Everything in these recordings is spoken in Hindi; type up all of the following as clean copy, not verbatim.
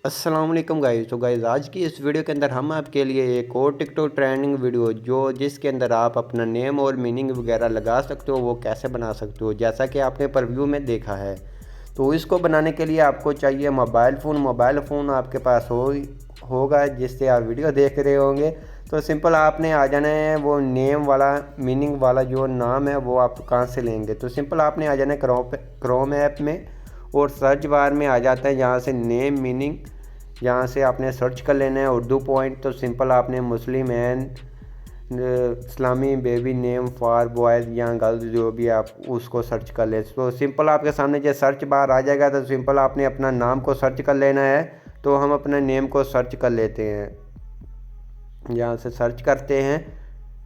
अस्सलाम वालेकुम गाइस। तो गाइस आज की इस वीडियो के अंदर हम आपके लिए एक और टिकटॉक ट्रेंडिंग वीडियो जिसके अंदर आप अपना नेम और मीनिंग वगैरह लगा सकते हो वो कैसे बना सकते हो, जैसा कि आपने प्रीव्यू में देखा है। तो इसको बनाने के लिए आपको चाहिए मोबाइल फ़ोन आपके पास होगा जिससे आप वीडियो देख रहे होंगे। तो सिंपल आपने आ जाना है, वो नेम वाला मीनिंग वाला जो नाम है वो आप कहाँ से लेंगे। तो सिंपल आपने आ जाना है क्रोम ऐप में और सर्च बार में आ जाता है यहाँ से नेम मीनिंग। यहाँ से आपने सर्च कर लेना है उर्दू पॉइंट। तो सिंपल आपने Muslim and Islami baby name for boys या गर्ल्स जो भी आप उसको सर्च कर ले। तो सिंपल आपके सामने जो सर्च बार आ जाएगा तो सिंपल आपने अपना नाम को सर्च कर लेना है। तो हम अपने नेम को सर्च कर लेते हैं, यहाँ से सर्च करते हैं।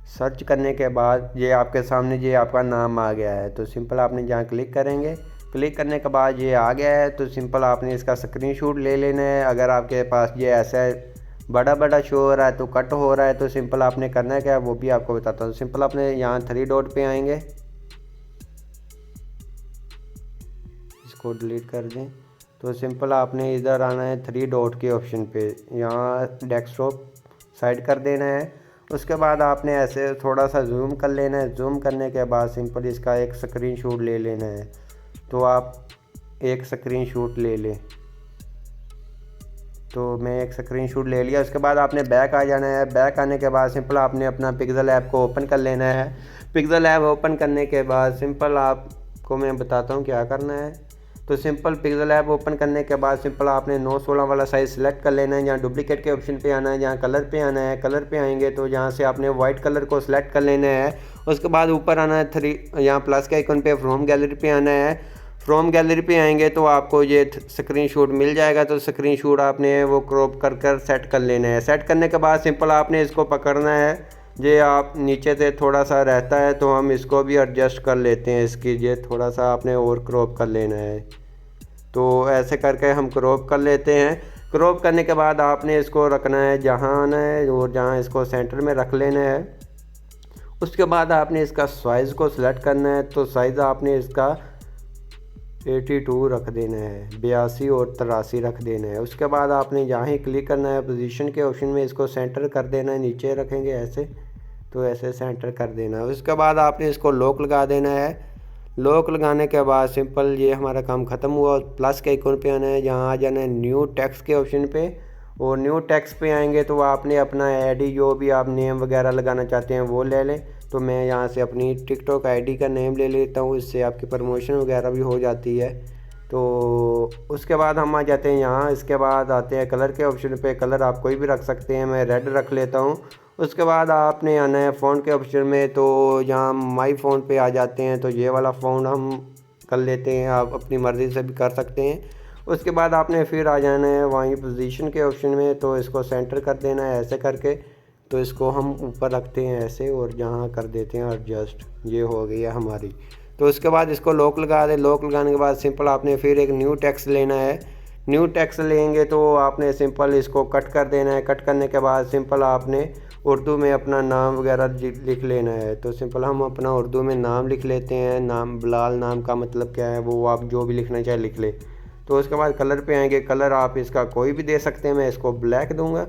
सर्च करने के बाद ये आपके सामने ये आपका नाम आ गया है। तो सिंपल आपने जहाँ क्लिक करेंगे, क्लिक करने के बाद ये आ गया है। तो सिंपल आपने इसका स्क्रीनशॉट ले लेना है। अगर आपके पास ये ऐसा बड़ा बड़ा शो हो रहा है तो कट हो रहा है तो सिंपल आपने करना है क्या वो भी आपको बताता हूँ। सिंपल आपने यहाँ 3 डॉट पे आएंगे, इसको डिलीट कर दें। तो सिंपल आपने इधर आना है 3 डॉट के ऑप्शन पे, यहाँ डेस्कटॉप साइड कर देना है। उसके बाद आपने ऐसे थोड़ा सा जूम कर लेना है। जूम करने के बाद सिंपल इसका एक स्क्रीनशॉट ले लेना है। तो आप एक स्क्रीनशॉट ले लें। तो मैं एक स्क्रीनशॉट ले लिया। उसके बाद आपने बैक आ जाना है। बैक आने के बाद सिंपल आपने अपना पिक्सल ऐप को ओपन कर लेना है। पिक्सल ऐप ओपन करने के बाद सिंपल आपको मैं बताता हूँ क्या करना है। तो सिंपल पिक्सल ऐप ओपन करने के बाद सिंपल आपने 9/16 वाला साइज़ सेलेक्ट कर लेना है। यहाँ डुप्लीकेट के ऑप्शन पे आना है, यहाँ कलर पे आना है। कलर पे आएंगे तो यहाँ से आपने वाइट कलर को सिलेक्ट कर लेना है। उसके बाद ऊपर आना है 3 यहाँ प्लस के आइकन पे फ्रॉम गैलरी पे आना है। फ्रॉम गैलरी पे आएंगे तो आपको ये स्क्रीनशॉट मिल जाएगा। तो स्क्रीनशॉट आपने वो क्रॉप कर सेट कर लेना है। सेट करने के बाद सिंपल आपने इसको पकड़ना है। ये आप नीचे से थोड़ा सा रहता है तो हम इसको भी एडजस्ट कर लेते हैं। इसकी ये थोड़ा सा आपने और क्रॉप कर लेना है। तो ऐसे करके हम क्रॉप कर लेते हैं। क्रॉप करने के बाद आपने इसको रखना है जहाँ आना है और जहाँ इसको सेंटर में रख लेना है। उसके बाद आपने इसका साइज़ को सिलेक्ट करना है। तो साइज़ आपने इसका 82 रख देना है, 82 और 83 रख देना है। उसके बाद आपने जहाँ ही क्लिक करना है पोजीशन के ऑप्शन में इसको सेंटर कर देना है। नीचे रखेंगे ऐसे तो ऐसे सेंटर कर देना है। उसके बाद आपने इसको लॉक लगा देना है। लॉक लगाने के बाद सिंपल ये हमारा काम ख़त्म हुआ। प्लस के आइकन पे आना है, जहाँ आ जाना है न्यू टेक्स्ट के ऑप्शन पे और न्यू टेक्स्ट पे आएंगे तो आपने अपना आईडी जो भी आप नेम वगैरह लगाना चाहते हैं वो ले लें। तो मैं यहाँ से अपनी टिकटॉक आईडी का नेम ले लेता हूँ, इससे आपकी प्रमोशन वगैरह भी हो जाती है। तो उसके बाद हम आ जाते हैं यहाँ। इसके बाद आते हैं कलर के ऑप्शन पे। कलर आप कोई भी रख सकते हैं, मैं रेड रख लेता हूँ। उसके बाद आपने आना है फ़ॉन्ट के ऑप्शन में। तो यहाँ माई फ़ॉन्ट पे आ जाते हैं तो ये वाला फ़ॉन्ट हम कर लेते हैं, आप अपनी मर्ज़ी से भी कर सकते हैं। उसके बाद आपने फिर आ जाना है वहीं पोजीशन के ऑप्शन में। तो इसको सेंटर कर देना है ऐसे करके। तो इसको हम ऊपर रखते हैं ऐसे और यहाँ कर देते हैं एडजस्ट। ये हो गई है हमारी। तो उसके बाद इसको लॉक लगा दें। लॉक लगाने के बाद सिंपल आपने फिर एक न्यू टेक्स्ट लेना है। न्यू टेक्स्ट लेंगे तो आपने सिंपल इसको कट कर देना है। कट करने के बाद सिंपल आपने उर्दू में अपना नाम वगैरह लिख लेना है। तो सिंपल हम अपना उर्दू में नाम लिख लेते हैं। नाम बिलाल, नाम का मतलब क्या है वो आप जो भी लिखना चाहे लिख ले। तो उसके बाद कलर पे आएंगे। कलर आप इसका कोई भी दे सकते हैं, मैं इसको ब्लैक दूंगा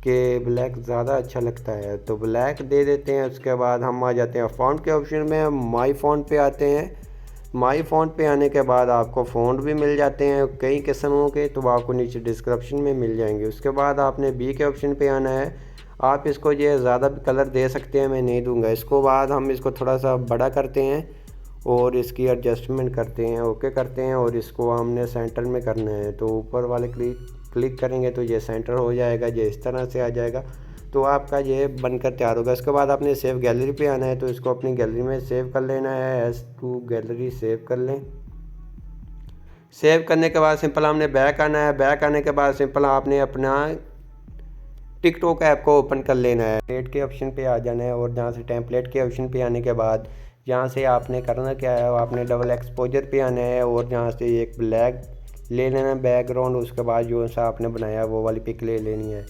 कि ब्लैक ज़्यादा अच्छा लगता है तो ब्लैक दे देते हैं। उसके बाद हम आ जाते हैं फ़ॉन्ट के ऑप्शन में, माई फ़ॉन्ट पे आते हैं। माई फ़ॉन्ट पे आने के बाद आपको फ़ॉन्ट भी मिल जाते हैं कई किस्मों के, तो आपको नीचे डिस्क्रिप्शन में मिल जाएंगे। उसके बाद आपने बी के ऑप्शन पे आना है। आप इसको ये ज़्यादा भी कलर दे सकते हैं, मैं नहीं दूंगा इसको। बाद हम इसको थोड़ा सा बड़ा करते हैं और इसकी एडजस्टमेंट करते हैं, ओके करते हैं और इसको हमने सेंटर में करना है। तो ऊपर वाले क्लिक करेंगे तो ये सेंटर हो जाएगा, ये इस तरह से आ जाएगा। तो आपका ये बनकर तैयार होगा। इसके बाद आपने सेव गैलरी पे आना है। तो इसको अपनी गैलरी में सेव कर लेना है। S2 गैलरी सेव कर लें। सेव करने के बाद सिंपल हमने बैक आना है। बैक आने के बाद सिंपल आपने अपना टिकटॉक ऐप को ओपन कर लेना है। टेम्पलेट के ऑप्शन पे आ जाना है और जहाँ से टेम्पलेट के ऑप्शन पे आने के बाद यहाँ से आपने करना क्या है, आपने डबल एक्सपोजर पे आना है और जहाँ से एक ब्लैक ले लेना बैकग्राउंड। उसके बाद जो सा आपने बनाया वो वाली पिक ले लेनी है।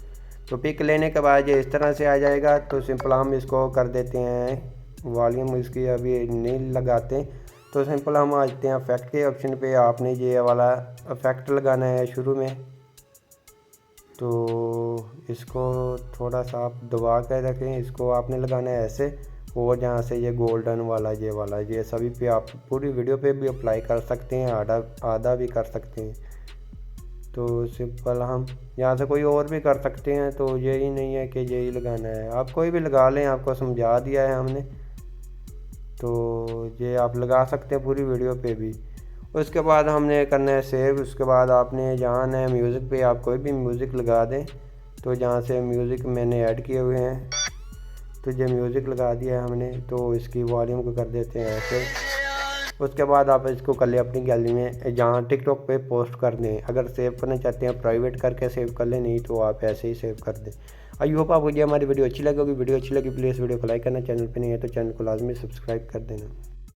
तो पिक लेने के बाद ये इस तरह से आ जाएगा। तो सिंपल हम इसको कर देते हैं वॉल्यूम, इसकी अभी नहीं लगाते। तो सिंपल हम आते हैं इफेक्ट के ऑप्शन पे। आपने ये वाला इफेक्ट लगाना है शुरू में। तो इसको थोड़ा सा आप दबा कर रखें। इसको आपने लगाना है ऐसे, और जहाँ से ये गोल्डन वाला ये सभी पे आप पूरी वीडियो पे भी अप्लाई कर सकते हैं, आधा भी कर सकते हैं। तो सिंपल हम यहाँ से कोई और भी कर सकते हैं, तो यही नहीं है कि यही लगाना है, आप कोई भी लगा लें, आपको समझा दिया है हमने। तो ये आप लगा सकते हैं पूरी वीडियो पे भी। उसके बाद हमने करना है सेव। उसके बाद आपने जाना है म्यूज़िक पे, आप कोई भी म्यूज़िक लगा दें। तो जहाँ से म्यूज़िक मैंने ऐड किए हुए हैं, तो ये म्यूज़िक लगा दिया है हमने। तो इसकी वॉल्यूम को कर देते हैं ऐसे। उसके बाद आप इसको कर लें अपनी गैलरी में, जहाँ टिकटॉक पे पोस्ट कर दें। अगर सेव करना चाहते हैं प्राइवेट करके सेव कर लें, नहीं तो आप ऐसे ही सेव कर दें। आई होप आपको ये हमारी वीडियो अच्छी लगी होगी। वीडियो अच्छी लगी प्लीज़ वीडियो को लाइक करना, चैनल पे नहीं है तो चैनल को लाजमी सब्सक्राइब कर देना।